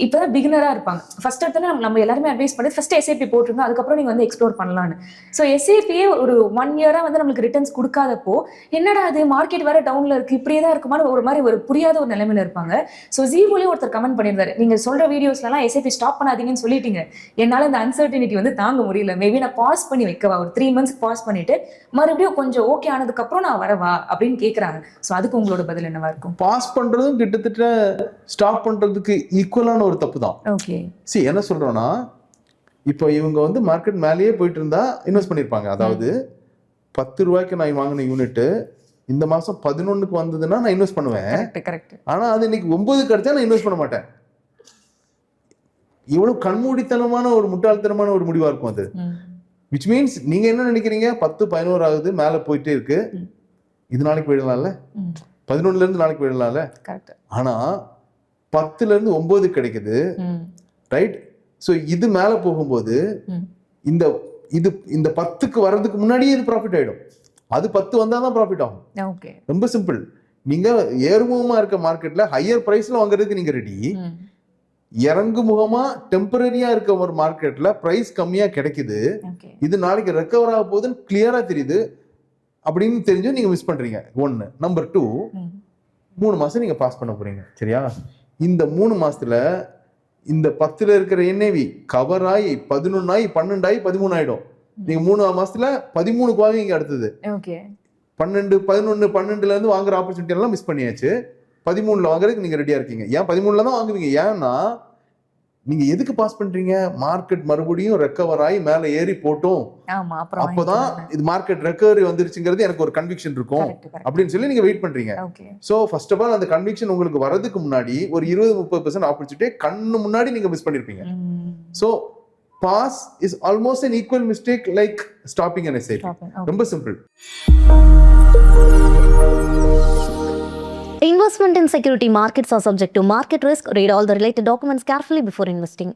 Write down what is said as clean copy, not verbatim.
இப்பதான் பிகினரா இருப்பாங்க. ஃபர்ஸ்ட் எடுத்தோன்னே நம்ம எல்லாருமே அட்வைஸ் பண்ணி ஃபர்ஸ்ட் எஸ்ஐபி போட்டுருங்க, அதுக்கப்புறம் நீங்க வந்து எக்ஸ்ப்ளோர் பண்ணலாம்னு. ஸோ எஸ்ஐபியே ஒரு 1 இயரா வந்து நம்மளுக்கு ரிட்டர்ன்ஸ் கொடுக்காதப்போ என்னடா அது மார்க்கெட் வேற டவுன்ல இருக்கு, இப்படியே தான் இருக்குமான்னு ஒரு மாதிரி ஒரு புரியாத ஒரு நிலைமையில இருப்பாங்க. ஸோ ஜீவோலயும் ஒருத்தர் கமெண்ட் பண்ணியிருந்தாரு, நீங்க சொல்ற வீடியோஸ்லாம் எஸ்ஐபி ஸ்டாப் பண்ணாதீங்கன்னு சொல்லிட்டீங்க, என்னால இந்த அன்சர்டினிட்டி வந்து தாங்க முடியல, மேபி நான் பாஸ் பண்ணி வைக்கவா, ஒரு 3 months பாஸ் பண்ணிட்டு மறுபடியும் கொஞ்சம் ஓகே ஆனதுக்கு அப்புறம் நான் வரவா அப்படின்னு கேக்குறாங்க. ஸோ அதுக்கு உங்களோட பதில் என்னவா இருக்கும்? பாஸ் பண்றதும் கிட்டத்தட்ட ஸ்டாப் பண்றதுக்கு ஈக்குவலான ஒரு தப்பு தான். ஓகே, சரி என்ன சொல்றோம்னா, இப்போ இவங்க வந்து மார்க்கெட் மேலேயே போயிட்டு இருந்தா இன்வெஸ்ட் பண்ணிருப்பாங்க. அதாவது 10 ரூபாய்க்கு நான் வாங்கின யூனிட் இந்த மாசம் 11க்கு வந்ததுன்னா நான் இன்வெஸ்ட் பண்ணுவேன். ஆனா அது இன்னைக்கு 9 கிடைச்சா நான் இன்வெஸ்ட் பண்ண மாட்டேன். இவ்வளவு கண்மூடித்தனமான ஒரு முட்டாள்தனமான ஒரு முடிவா இருக்கும் அது. விச் மீன்ஸ் நீங்க என்ன நினைக்கிறீங்க, 10 11 ஆகுது, மேல போயிட்டே இருக்கு, இது நாளைக்கு போயிடலாம்ல, 11ல இருந்து நாளைக்கு போயிடலாம்ல. ஆனா 10ல இருந்து 9 கிடைக்குது, ரைட்? ஸோ இது மேல போகும்போது இந்த இது இந்த 10க்கு வர்றதுக்கு முன்னாடியே இது ப்ராஃபிட் ஆயிடும். அது 10 வந்தாதான் ப்ராஃபிட் ஆகும். ரொம்ப சிம்பிள். நீங்க ஏறுமுகமா இருக்க மார்க்கெட்ல ஹையர் பிரைஸ்ல வாங்குறதுக்கு நீங்க ரெடி, இறங்கு முகமா டெம்பரரியா இருக்க ஒரு மார்க்கெட்ல பிரைஸ் கம்மியா கிடைக்குது, இது நாளைக்கு ரெக்கவர் ஆக போகுதுன்னு கிளியரா தெரியுது அப்படின்னு தெரிஞ்சு நீங்க மிஸ் பண்றீங்க. 1. நம்பர் 2, 3 மாசம் நீங்க பாஸ் பண்ண போறீங்க, சரியா? இந்த 3 மாசத்துல இந்த 10ல இருக்கிற என்ஏவி கவர் ஆகி 11 ஆகி 12 ஆகி 13 ஆயிடும். நீங்க 3 மாசத்துல 13க்கு வாங்குவீங்க. அடுத்தது 12 11 12ல இருந்து வாங்குற ஆப்பர்ச்சுனிட்டி எல்லாம் மிஸ் பண்ணியாச்சு. 13ல வாங்குறதுக்கு நீங்க ரெடியா இருக்கீங்க. ஏன் 13ல தான் வாங்குவீங்க? ஏன்னா நீங்க எதுக்கு பாஸ் பண்றீங்க? மார்க்கெட் மறுபடியும் ரெக்கவர் ஆகி மேல ஏறி போட்டோம், அப்பதான் இது மார்க்கெட் ரெக்கவரி வந்துருச்சுங்கிறது எனக்கு ஒரு கன்விக்ஷன் இருக்கும் அப்படின்னு சொல்லி நீங்க வெயிட் பண்றீங்க. சோ ஃபர்ஸ்ட் ஆஃப் ஆல் அந்த கன்விக்ஷன் உங்களுக்கு வரதுக்கு முன்னாடி ஒரு 20-30% ஆப்பர்ச்சுனிட்டி கண்ணு முன்னாடி நீங்க மிஸ் பண்ணிருப்பீங்க. So pause is almost an equal mistake like stopping an SIP. ரொம்ப simple. Investment in security markets are subject to market risk. Read all the related documents carefully before investing.